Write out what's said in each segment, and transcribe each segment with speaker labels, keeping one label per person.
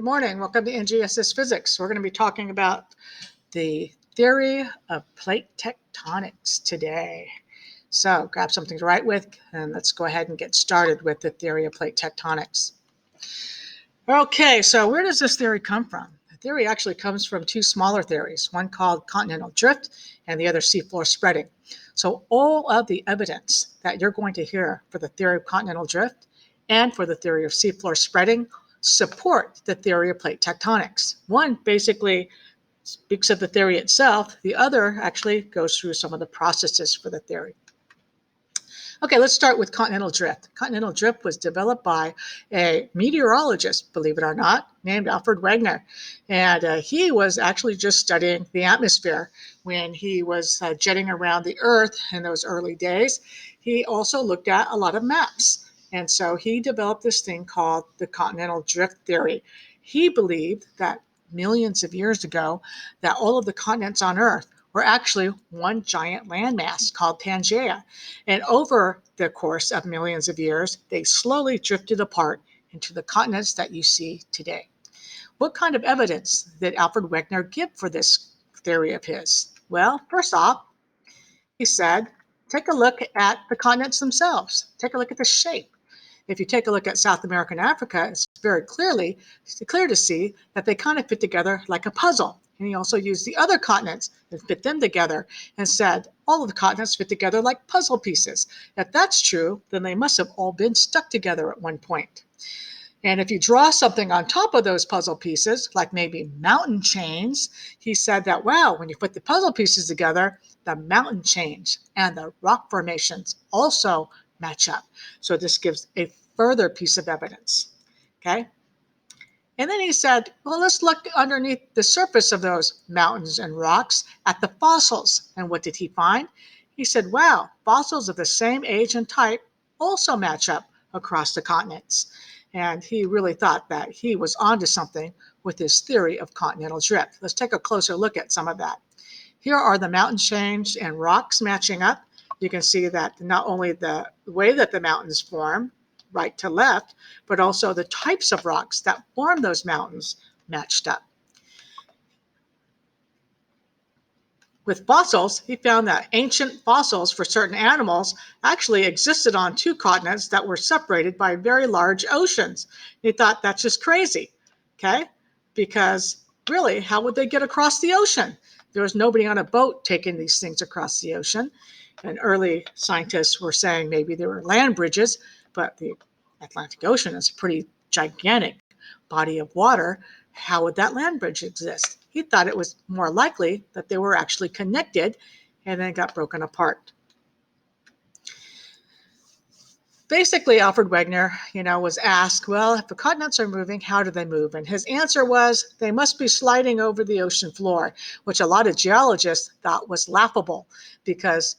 Speaker 1: Good morning. Welcome to NGSS Physics. We're going to be talking about the theory of plate tectonics today. So grab something to write with and let's go ahead and get started with the theory of plate tectonics. Okay, so where does this theory come from? The theory actually comes from two smaller theories, one called continental drift and the other seafloor spreading. So all of the evidence that you're going to hear for the theory of continental drift and for the theory of seafloor spreading support the theory of plate tectonics. One basically speaks of the theory itself. The other actually goes through some of the processes for the theory. Okay, let's start with continental drift. Continental drift was developed by a meteorologist, believe it or not, named Alfred Wegener. And he was actually just studying the atmosphere when he was jetting around the Earth in those early days. He also looked at a lot of maps. And so he developed this thing called the continental drift theory. He believed that millions of years ago, that all of the continents on Earth were actually one giant landmass called Pangaea. And over the course of millions of years, they slowly drifted apart into the continents that you see today. What kind of evidence did Alfred Wegener give for this theory of his? Well, first off, he said, take a look at the continents themselves. Take a look at the shape. If you take a look at South America and Africa, it's very clear to see that they kind of fit together like a puzzle. And he also used the other continents and fit them together and said all of the continents fit together like puzzle pieces. If that's true, then they must have all been stuck together at one point. And if you draw something on top of those puzzle pieces, like maybe mountain chains, he said that, wow, when you put the puzzle pieces together, the mountain chains and the rock formations also match up. So this gives a further piece of evidence. Okay. And then he said, well, let's look underneath the surface of those mountains and rocks at the fossils. And what did he find? He said, wow, fossils of the same age and type also match up across the continents. And he really thought that he was onto something with his theory of continental drift. Let's take a closer look at some of that. Here are the mountain chains and rocks matching up. You can see that not only the way that the mountains form, right to left, but also the types of rocks that form those mountains matched up. With fossils, he found that ancient fossils for certain animals actually existed on two continents that were separated by very large oceans. He thought that's just crazy, okay? Because really, how would they get across the ocean? There was nobody on a boat taking these things across the ocean. And early scientists were saying maybe there were land bridges, but the Atlantic Ocean is a pretty gigantic body of water. How would that land bridge exist? He thought it was more likely that they were actually connected and then got broken apart. Basically, Alfred Wegener, was asked, well, if the continents are moving, how do they move? And his answer was, they must be sliding over the ocean floor, which a lot of geologists thought was laughable because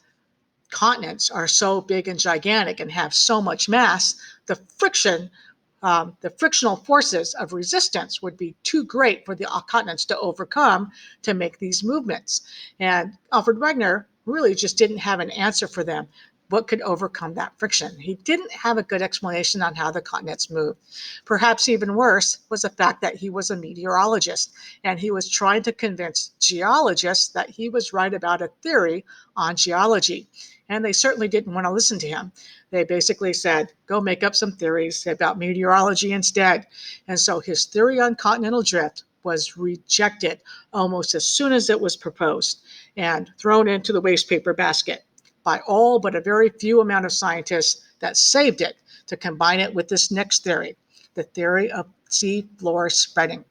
Speaker 1: continents are so big and gigantic and have so much mass, the frictional forces of resistance would be too great for the continents to overcome to make these movements. And Alfred Wegener really just didn't have an answer for them. What could overcome that friction? He didn't have a good explanation on how the continents move. Perhaps even worse was the fact that he was a meteorologist and he was trying to convince geologists that he was right about a theory on geology. And they certainly didn't want to listen to him. They basically said, go make up some theories about meteorology instead. And so his theory on continental drift was rejected almost as soon as it was proposed and thrown into the waste paper basket by all but a very few amount of scientists that saved it to combine it with this next theory, the theory of sea floor spreading.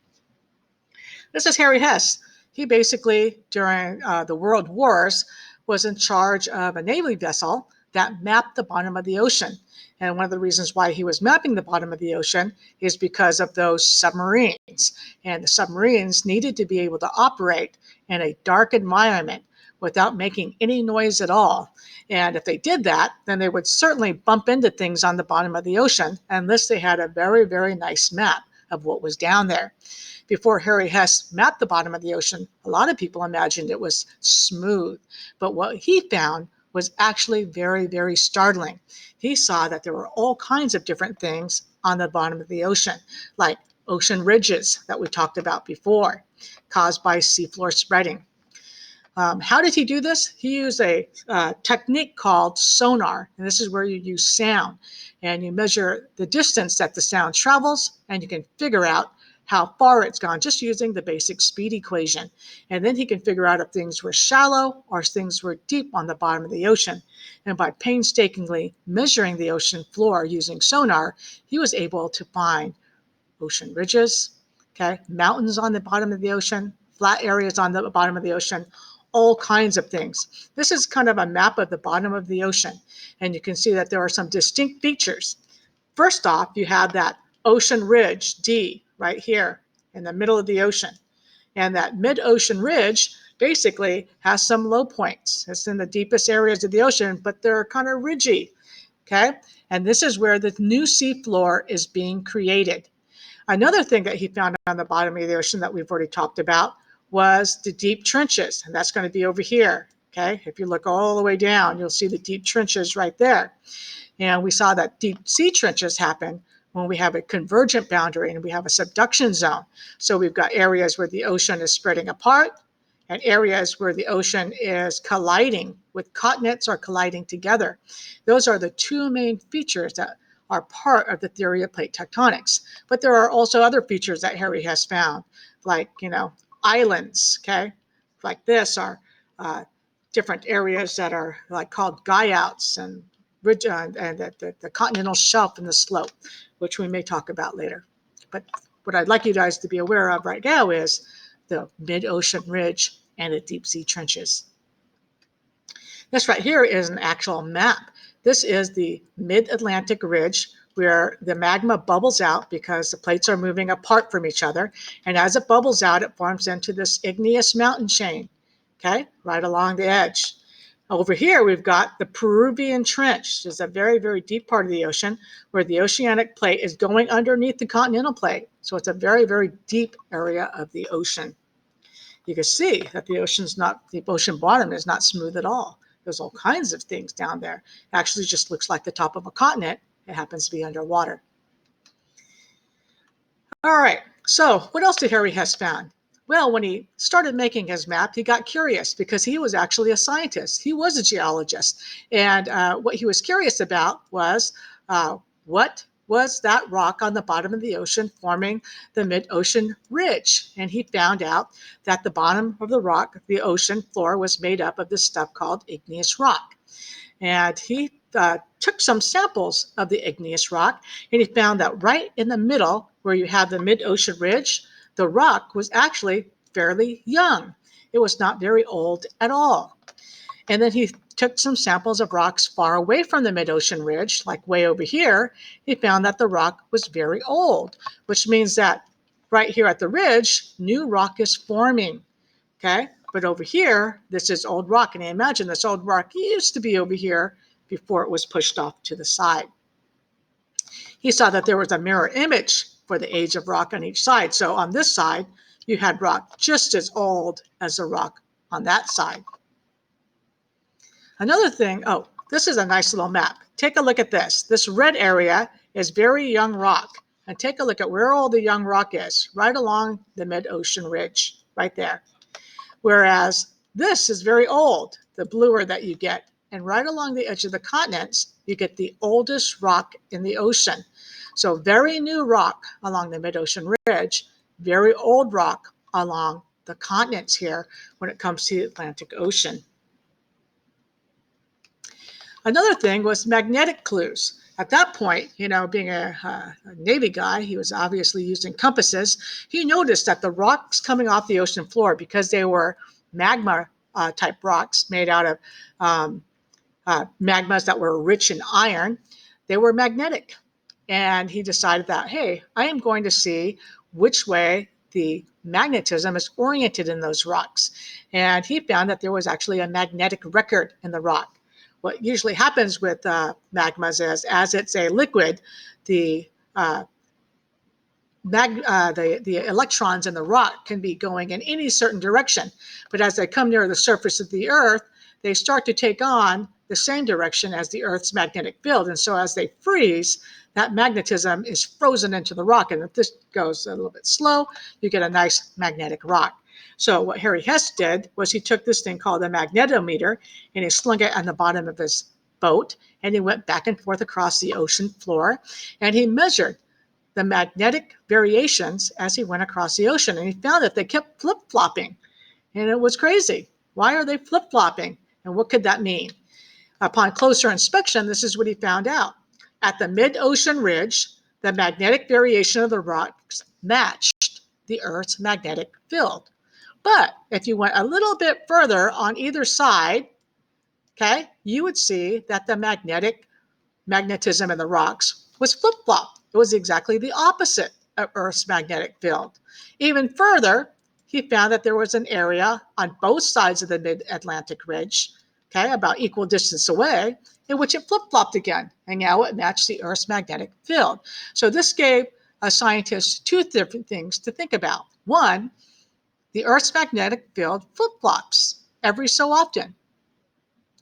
Speaker 1: This is Harry Hess. He basically, during the World Wars, was in charge of a Navy vessel that mapped the bottom of the ocean. And one of the reasons why he was mapping the bottom of the ocean is because of those submarines. And the submarines needed to be able to operate in a dark environment without making any noise at all. And if they did that, then they would certainly bump into things on the bottom of the ocean unless they had a very, very nice map of what was down there. Before Harry Hess mapped the bottom of the ocean, a lot of people imagined it was smooth. But what he found was actually very, very startling. He saw that there were all kinds of different things on the bottom of the ocean, like ocean ridges that we talked about before, caused by seafloor spreading. How did he do this? He used a technique called sonar, and this is where you use sound, and you measure the distance that the sound travels, and you can figure out how far it's gone just using the basic speed equation. And then he can figure out if things were shallow or if things were deep on the bottom of the ocean. And by painstakingly measuring the ocean floor using sonar, he was able to find ocean ridges, okay, mountains on the bottom of the ocean, flat areas on the bottom of the ocean, all kinds of things. This is kind of a map of the bottom of the ocean, and you can see that there are some distinct features. First off, you have that ocean ridge, D, right here in the middle of the ocean. And that mid-ocean ridge basically has some low points. It's in the deepest areas of the ocean, but they're kind of ridgy, okay? And this is where the new seafloor is being created. Another thing that he found on the bottom of the ocean that we've already talked about was the deep trenches, and that's going to be over here, okay? If you look all the way down, you'll see the deep trenches right there. And we saw that deep sea trenches happen when we have a convergent boundary and we have a subduction zone. So we've got areas where the ocean is spreading apart and areas where the ocean is colliding with continents or colliding together. Those are the two main features that are part of the theory of plate tectonics. But there are also other features that Harry has found, like, islands, okay? Like this are different areas that are like called guyouts and ridge and the continental shelf and the slope, which we may talk about later. But what I'd like you guys to be aware of right now is the mid-ocean ridge and the deep sea trenches. This right here is an actual map. This is the mid-Atlantic ridge where the magma bubbles out because the plates are moving apart from each other. And as it bubbles out, it forms into this igneous mountain chain, okay, right along the edge. Over here, we've got the Peruvian Trench. It's a very, very deep part of the ocean where the oceanic plate is going underneath the continental plate. So it's a very, very deep area of the ocean. You can see that the ocean bottom is not smooth at all. There's all kinds of things down there. It actually just looks like the top of a continent. It happens to be underwater. All right, so what else did Harry Hess found? Well, when he started making his map, he got curious because he was actually a scientist. He was a geologist. And what he was curious about was what was that rock on the bottom of the ocean forming the mid-ocean ridge. And he found out that the bottom of the rock, the ocean floor, was made up of this stuff called igneous rock. And he took some samples of the igneous rock, and he found that right in the middle, where you have the mid-ocean ridge, the rock was actually fairly young. It was not very old at all. And then he took some samples of rocks far away from the mid-ocean ridge, like way over here. He found that the rock was very old, which means that right here at the ridge, new rock is forming, okay? But over here, this is old rock. And I imagine this old rock used to be over here before it was pushed off to the side. He saw that there was a mirror image for the age of rock on each side. So on this side, you had rock just as old as the rock on that side. Another thing, this is a nice little map. Take a look at this. This red area is very young rock. And take a look at where all the young rock is, right along the mid-ocean ridge, right there. Whereas this is very old, the bluer that you get. And right along the edge of the continents, you get the oldest rock in the ocean. So very new rock along the mid-ocean ridge, very old rock along the continents here when it comes to the Atlantic Ocean. Another thing was magnetic clues. At that point, being a Navy guy, he was obviously using compasses. He noticed that the rocks coming off the ocean floor, because they were magma type rocks made out of magmas that were rich in iron, they were magnetic. And he decided that, hey, I am going to see which way the magnetism is oriented in those rocks. And he found that there was actually a magnetic record in the rock. What usually happens with magmas is, as it's a liquid, the electrons in the rock can be going in any certain direction. But as they come near the surface of the Earth, they start to take on the same direction as the Earth's magnetic field. And so as they freeze, that magnetism is frozen into the rock. And if this goes a little bit slow, you get a nice magnetic rock. So what Harry Hess did was he took this thing called a magnetometer and he slung it on the bottom of his boat, and he went back and forth across the ocean floor, and he measured the magnetic variations as he went across the ocean. And he found that they kept flip-flopping, and it was crazy. Why are they flip-flopping? And what could that mean? Upon closer inspection, this is what he found out. At the mid-ocean ridge, the magnetic variation of the rocks matched the Earth's magnetic field. But if you went a little bit further on either side, okay, you would see that the magnetism in the rocks was flip-flop. It was exactly the opposite of Earth's magnetic field. Even further, he found that there was an area on both sides of the mid-Atlantic ridge, okay, about equal distance away, in which it flip-flopped again, and now it matched the Earth's magnetic field. So this gave scientists two different things to think about. One, the Earth's magnetic field flip-flops every so often.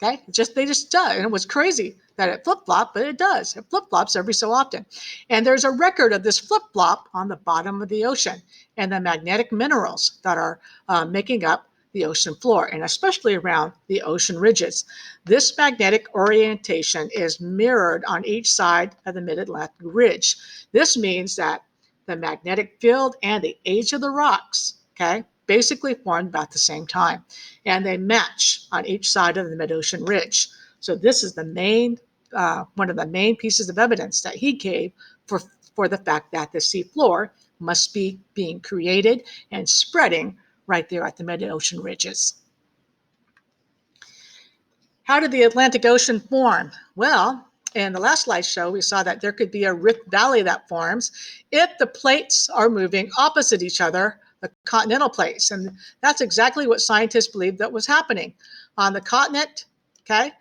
Speaker 1: Okay, they just do. And it was crazy that it flip-flopped, but it does. It flip-flops every so often. And there's a record of this flip-flop on the bottom of the ocean and the magnetic minerals that are making up the ocean floor, and especially around the ocean ridges. This magnetic orientation is mirrored on each side of the mid-Atlantic ridge. This means that the magnetic field and the age of the rocks, okay, basically formed about the same time, and they match on each side of the mid-ocean ridge. So this is the main, one of the main pieces of evidence that he gave for the fact that the seafloor must be being created and spreading right there at the mid-ocean ridges. How did the Atlantic Ocean form? Well, in the last slideshow, we saw that there could be a rift valley that forms if the plates are moving opposite each other, the continental plates. And that's exactly what scientists believed that was happening. On the continent, okay,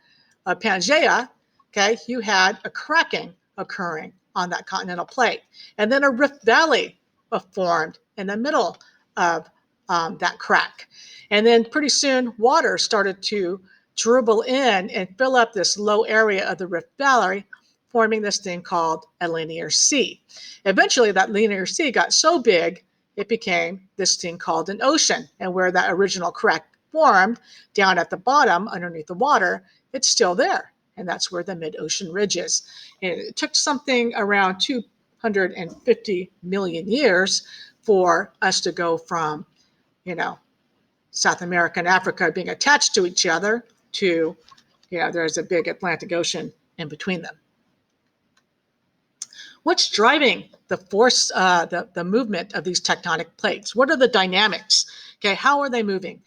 Speaker 1: of Pangaea, okay, you had a cracking occurring on that continental plate. And then a rift valley formed in the middle of that crack. And then pretty soon water started to dribble in and fill up this low area of the Rift Valley, forming this thing called a linear sea. Eventually, that linear sea got so big, it became this thing called an ocean. And where that original crack formed, down at the bottom, underneath the water, it's still there. And that's where the mid-ocean ridge is. And it took something around 250 million years for us to go from, South America and Africa being attached to each other to, there's a big Atlantic Ocean in between them. What's driving the force, the movement of these tectonic plates? What are the dynamics? Okay, how are they moving?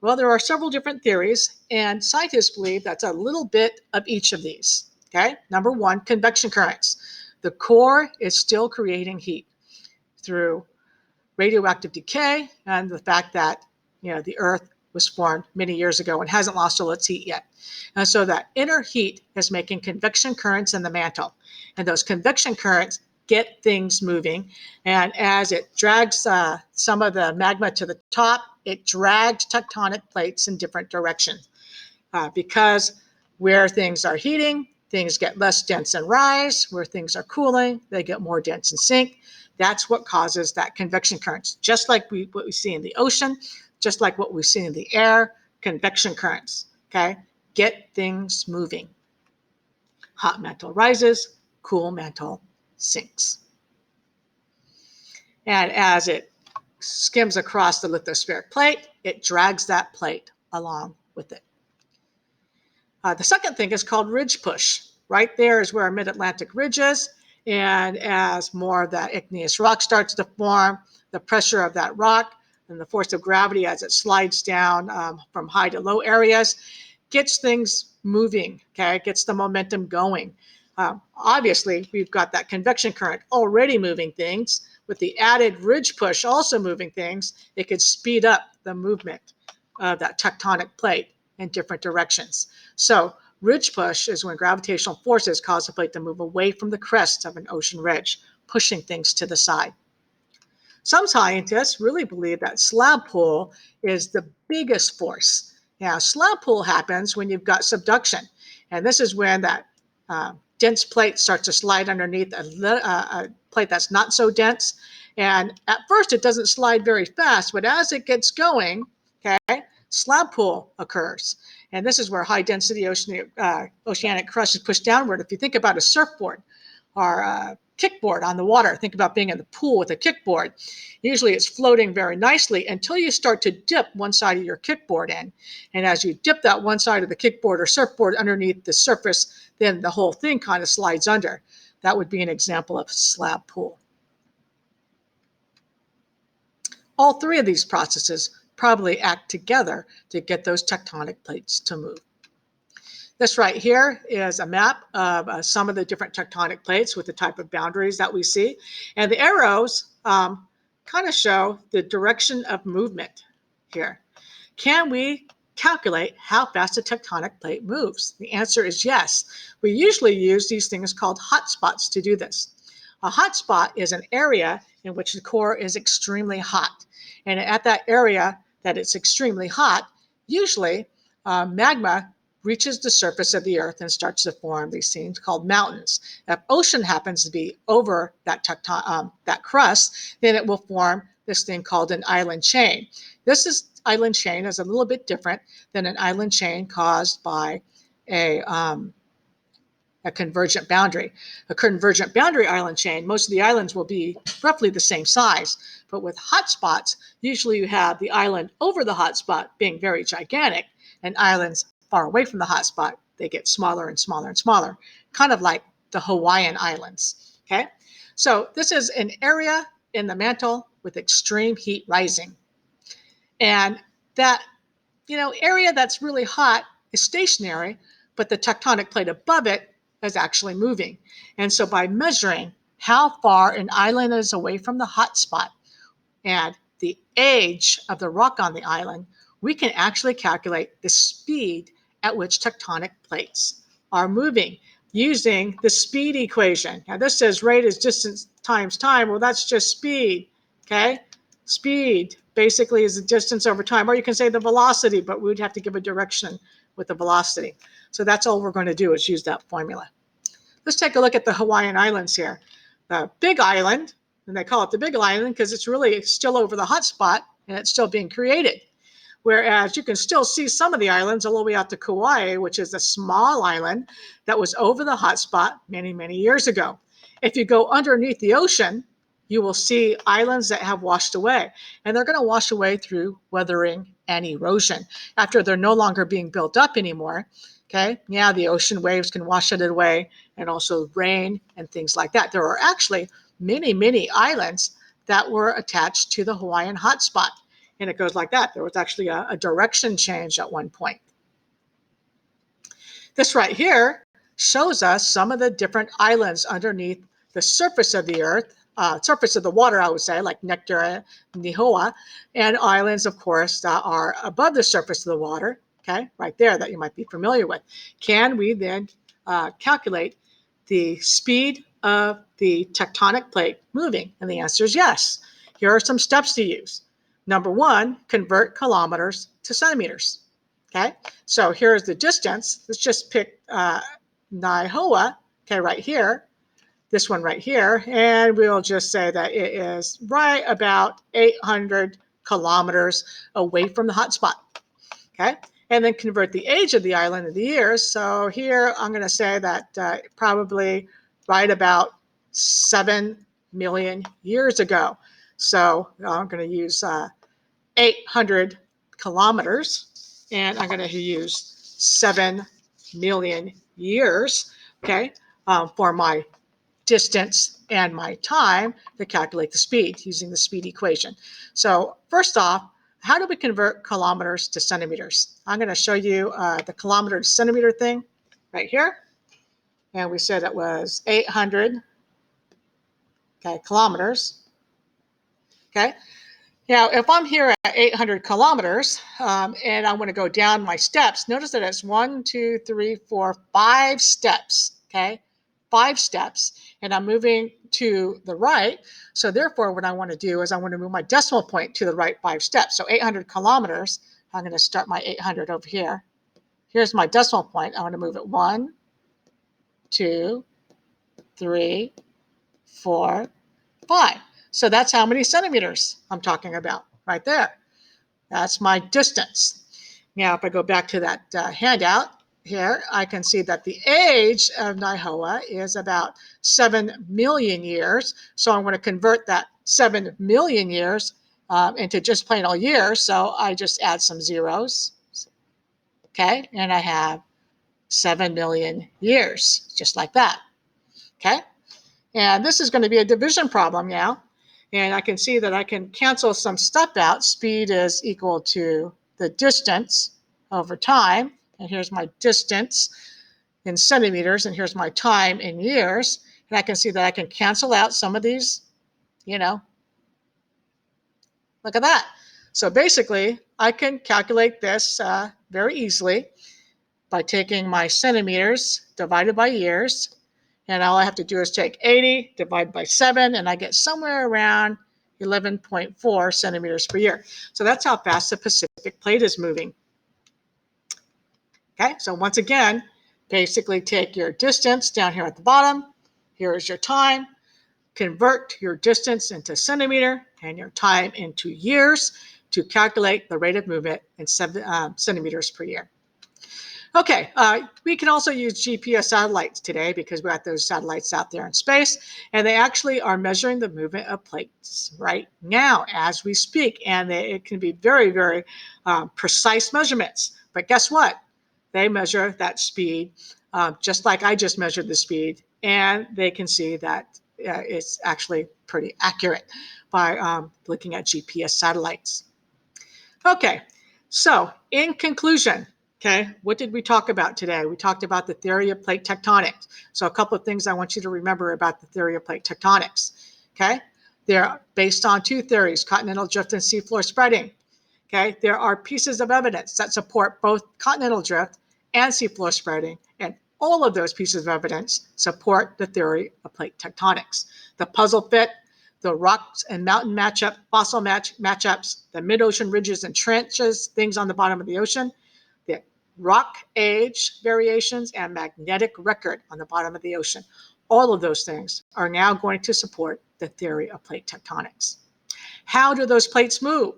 Speaker 1: Well, there are several different theories, and scientists believe that's a little bit of each of these. Okay, number one, convection currents. The core is still creating heat through radioactive decay and the fact that the Earth was formed many years ago and hasn't lost all its heat yet. And so that inner heat is making convection currents in the mantle. And those convection currents get things moving. And as it drags some of the magma to the top, it drags tectonic plates in different directions. Because where things are heating, things get less dense and rise. Where things are cooling, they get more dense and sink. That's what causes that convection currents. Just like what we see in the ocean, just like what we see in the air, convection currents, okay? Get things moving. Hot mantle rises, cool mantle sinks. And as it skims across the lithospheric plate, it drags that plate along with it. The second thing is called ridge push. Right there is where our mid-Atlantic ridge is. And as more of that igneous rock starts to form, the pressure of that rock and the force of gravity as it slides down from high to low areas gets things moving, okay? It gets the momentum going. Obviously, we've got that convection current already moving things. With the added ridge push also moving things, it could speed up the movement of that tectonic plate in different directions. So ridge push is when gravitational forces cause a plate to move away from the crest of an ocean ridge, pushing things to the side. Some scientists really believe that slab pull is the biggest force. Now, slab pull happens when you've got subduction. And this is when that dense plate starts to slide underneath a plate that's not so dense. And at first, it doesn't slide very fast, but as it gets going, okay, slab pull occurs. And this is where high density oceanic crust is pushed downward. If you think about a surfboard or a kickboard on the water, think about being in the pool with a kickboard. Usually it's floating very nicely until you start to dip one side of your kickboard in. And as you dip that one side of the kickboard or surfboard underneath the surface, then the whole thing kind of slides under. That would be an example of slab pull. All three of these processes probably act together to get those tectonic plates to move. This right here is a map of some of the different tectonic plates with the type of boundaries that we see. And the arrows kind of show the direction of movement here. Can we calculate how fast a tectonic plate moves? The answer is yes. We usually use these things called hotspots to do this. A hotspot is an area in which the core is extremely hot. And at that area that it's extremely hot, usually magma reaches the surface of the earth and starts to form these things called mountains. If ocean happens to be over that crust, then it will form this thing called an island chain. This island chain is a little bit different than an island chain caused by a convergent boundary. A convergent boundary island chain, most of the islands will be roughly the same size. But with hotspots, usually you have the island over the hotspot being very gigantic, and islands far away from the hotspot, they get smaller and smaller and smaller, kind of like the Hawaiian Islands. Okay, so this is an area in the mantle with extreme heat rising. And that area that's really hot is stationary, but the tectonic plate above it is actually moving. And so by measuring how far an island is away from the hot spot and the age of the rock on the island, we can actually calculate the speed at which tectonic plates are moving using the speed equation. Now this says rate is distance times time. Well, that's just speed, okay? Speed basically is the distance over time, or you can say the velocity, but we would have to give a direction with the velocity. So that's all we're going to do is use that formula. Let's take a look at the Hawaiian Islands here. The big island, and they call it the big island because it's really still over the hot spot and it's still being created. Whereas you can still see some of the islands all the way out to Kauai, which is a small island that was over the hot spot many, many years ago. If you go underneath the ocean, you will see islands that have washed away. And they're going to wash away through weathering and erosion. After they're no longer being built up anymore, okay, yeah, the ocean waves can wash it away, and also rain and things like that. There are actually many, many islands that were attached to the Hawaiian hotspot. And it goes like that. There was actually a direction change at one point. This right here shows us some of the different islands underneath the surface of the earth, surface of the water, I would say, like Nectaria, Nihoa, and islands, of course, that are above the surface of the water, okay, right there that you might be familiar with. Can we then calculate the speed of the tectonic plate moving? And the answer is yes. Here are some steps to use. Number one, convert kilometers to centimeters. Okay, so here's the distance. Let's just pick Nihoa, okay, right here, this one right here, and we'll just say that it is right about 800 kilometers away from the hotspot. Okay, and then convert the age of the island into years. So here I'm going to say that probably right about 7 million years ago. So I'm going to use 800 kilometers, and I'm going to use 7 million years, okay, for my distance and my time to calculate the speed using the speed equation. So first off, how do we convert kilometers to centimeters? I'm going to show you the kilometer to centimeter thing right here. And we said it was 800 kilometers. Okay. Now, if I'm here at 800 kilometers and I want to go down my steps, notice that it's 1, 2, 3, 4, 5 steps, okay? 5 steps, and I'm moving to the right. So therefore, what I want to do is I want to move my decimal point to the right 5 steps. So 800 kilometers, I'm going to start my 800 over here. here's my decimal point. I want to move it 1, 2, 3, 4, 5. So that's how many centimeters I'm talking about right there. That's my distance. Now, if I go back to that handout here, I can see that the age of Naihoa is about 7 million years. So I'm going to convert that 7 million years into just plain old years. So I just add some zeros. Okay, and I have 7 million years, just like that. Okay, and this is going to be a division problem now. And I can see that I can cancel some stuff out. Speed is equal to the distance over time. And here's my distance in centimeters, and here's my time in years. And I can see that I can cancel out some of these, look at that. So basically, I can calculate this very easily by taking my centimeters divided by years. And all I have to do is take 80, divide by 7, and I get somewhere around 11.4 centimeters per year. So that's how fast the Pacific Plate is moving. Okay, so once again, basically take your distance down here at the bottom. Here is your time. Convert your distance into centimeter and your time into years to calculate the rate of movement in centimeters per year. Okay, we can also use GPS satellites today because we got those satellites out there in space, and they actually are measuring the movement of plates right now as we speak, and it can be very, very precise measurements. But guess what? They measure that speed just like I just measured the speed, and they can see that it's actually pretty accurate by looking at GPS satellites. Okay, so in conclusion, okay, what did we talk about today? We talked about the theory of plate tectonics. So a couple of things I want you to remember about the theory of plate tectonics, okay? They're based on two theories, continental drift and seafloor spreading, okay? There are pieces of evidence that support both continental drift and seafloor spreading, and all of those pieces of evidence support the theory of plate tectonics. The puzzle fit, the rocks and mountain matchup, fossil matchups, the mid-ocean ridges and trenches, things on the bottom of the ocean, the rock age variations, and magnetic record on the bottom of the ocean. All of those things are now going to support the theory of plate tectonics. How do those plates move?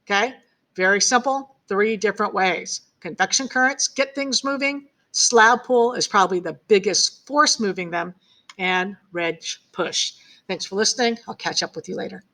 Speaker 1: Okay, very simple, 3 different ways. Convection currents get things moving. Slab pull is probably the biggest force moving them, and wedge push. Thanks for listening. I'll catch up with you later.